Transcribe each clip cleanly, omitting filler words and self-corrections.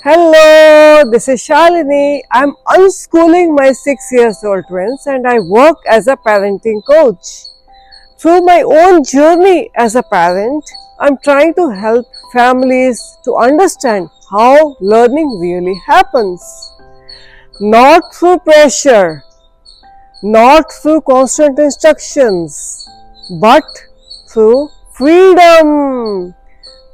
Hello, this is Shalini. I'm unschooling my 6 years old twins and I work as a parenting coach. Through my own journey as a parent, I'm trying to help families to understand how learning really happens. Not through pressure, not through constant instructions, but through freedom,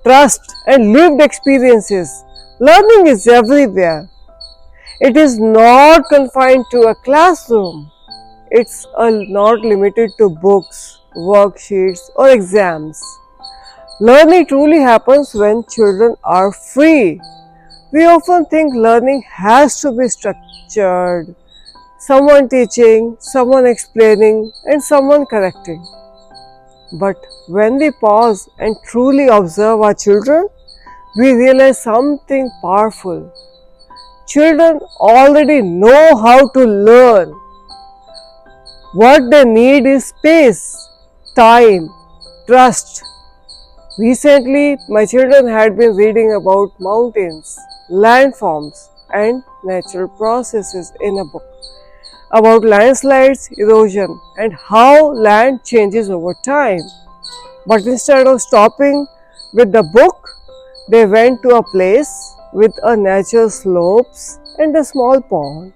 trust, and lived experiences. Learning is everywhere. It is not confined to a classroom. It's not limited to books, worksheets, or exams. Learning truly happens when children are free. We often think learning has to be structured, someone teaching, someone explaining, and someone correcting. But when we pause and truly observe our children, we realize something powerful. Children already know how to learn. What they need is space, time, trust. Recently, my children had been reading about mountains, landforms, and natural processes in a book about landslides, erosion, and how land changes over time. But instead of stopping with the book, they went to a place with a natural slopes and a small pond.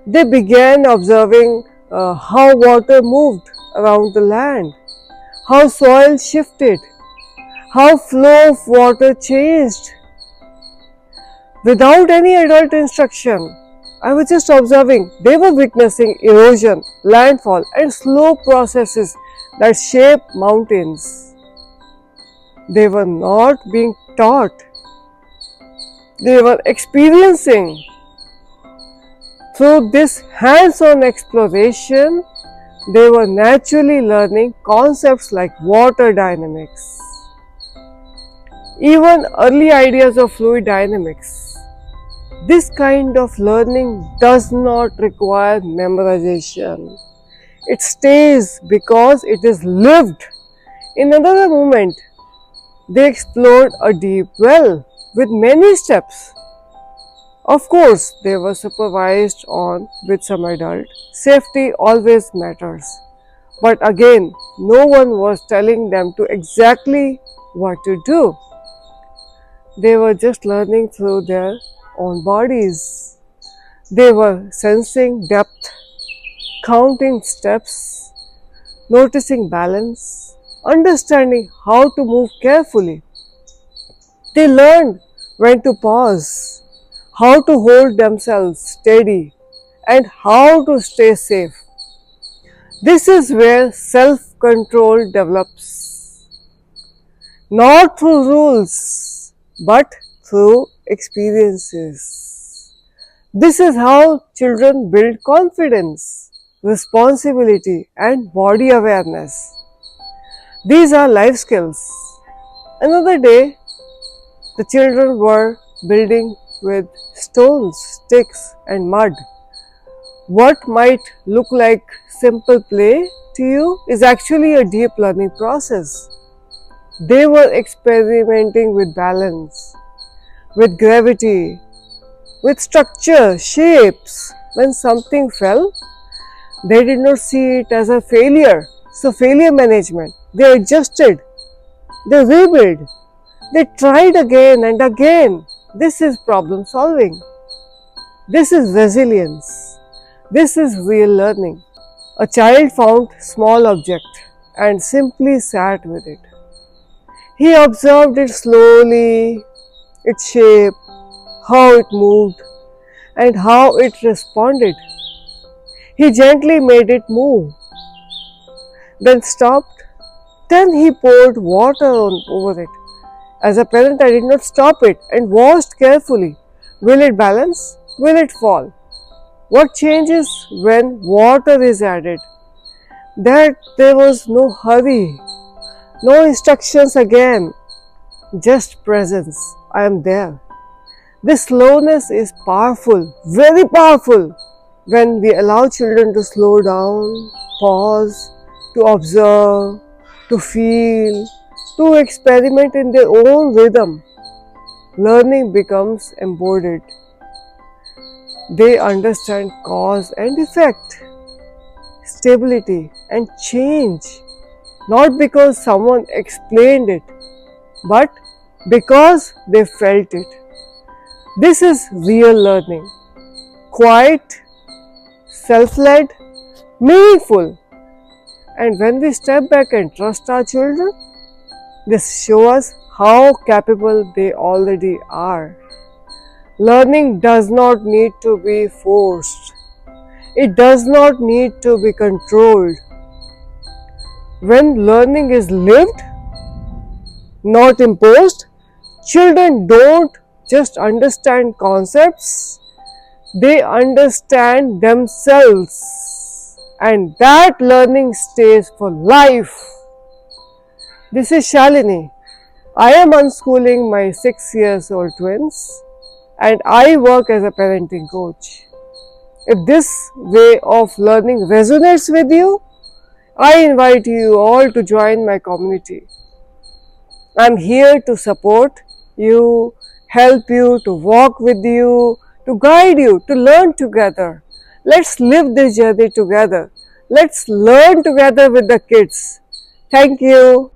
They began observing how water moved around the land, how soil shifted, how flow of water changed. Without any adult instruction, I was just observing. They were witnessing erosion, landfall, and slow processes that shape mountains. They were not being taught, they were experiencing. Through this hands on exploration, they were naturally learning concepts like water dynamics, even early ideas of fluid dynamics. This kind of learning does not require memorization. It stays because it is lived. In another moment, they explored a deep well with many steps. Of course, they were supervised on with some adult. Safety always matters. But again, no one was telling them to exactly what to do. They were just learning through their own bodies. They were sensing depth, counting steps, noticing balance, understanding how to move carefully. They learned when to pause, how to hold themselves steady, and how to stay safe. This is where self control develops, not through rules, but through experiences. This is how children build confidence, responsibility, and body awareness. These are life skills. Another day, the children were building with stones, sticks, and mud. What might look like simple play to you is actually a deep learning process. They were experimenting with balance, with gravity, with structure, shapes. When something fell, they did not see it as a failure. So, failure management. They adjusted, they rebuilt, they tried again and again. This is problem solving. This is resilience. This is real learning. A child found small object and simply sat with it. He observed it slowly, its shape, how it moved, and how it responded. He gently made it move, then stopped. Then he poured water over it. As a parent, I did not stop it and watched carefully. Will it balance? Will it fall? What changes when water is added? That there was no hurry, no instructions again, just presence. I am there. This slowness is powerful, very powerful. When we allow children to slow down, pause, to observe, to feel, to experiment in their own rhythm, learning becomes embodied. They understand cause and effect, stability and change, not because someone explained it, but because they felt it. This is real learning, quiet, self-led, meaningful. And when we step back and trust our children, this shows us how capable they already are. Learning does not need to be forced. It does not need to be controlled. When learning is lived, not imposed, children don't just understand concepts, they understand themselves. And that learning stays for life. This is Shalini. I am unschooling my 6 years old twins and I work as a parenting coach. If this way of learning resonates with you, I invite you all to join my community. I'm here to support you, help you, to walk with you, to guide you, to learn together. Let's live this journey together. Let's learn together with the kids. Thank you.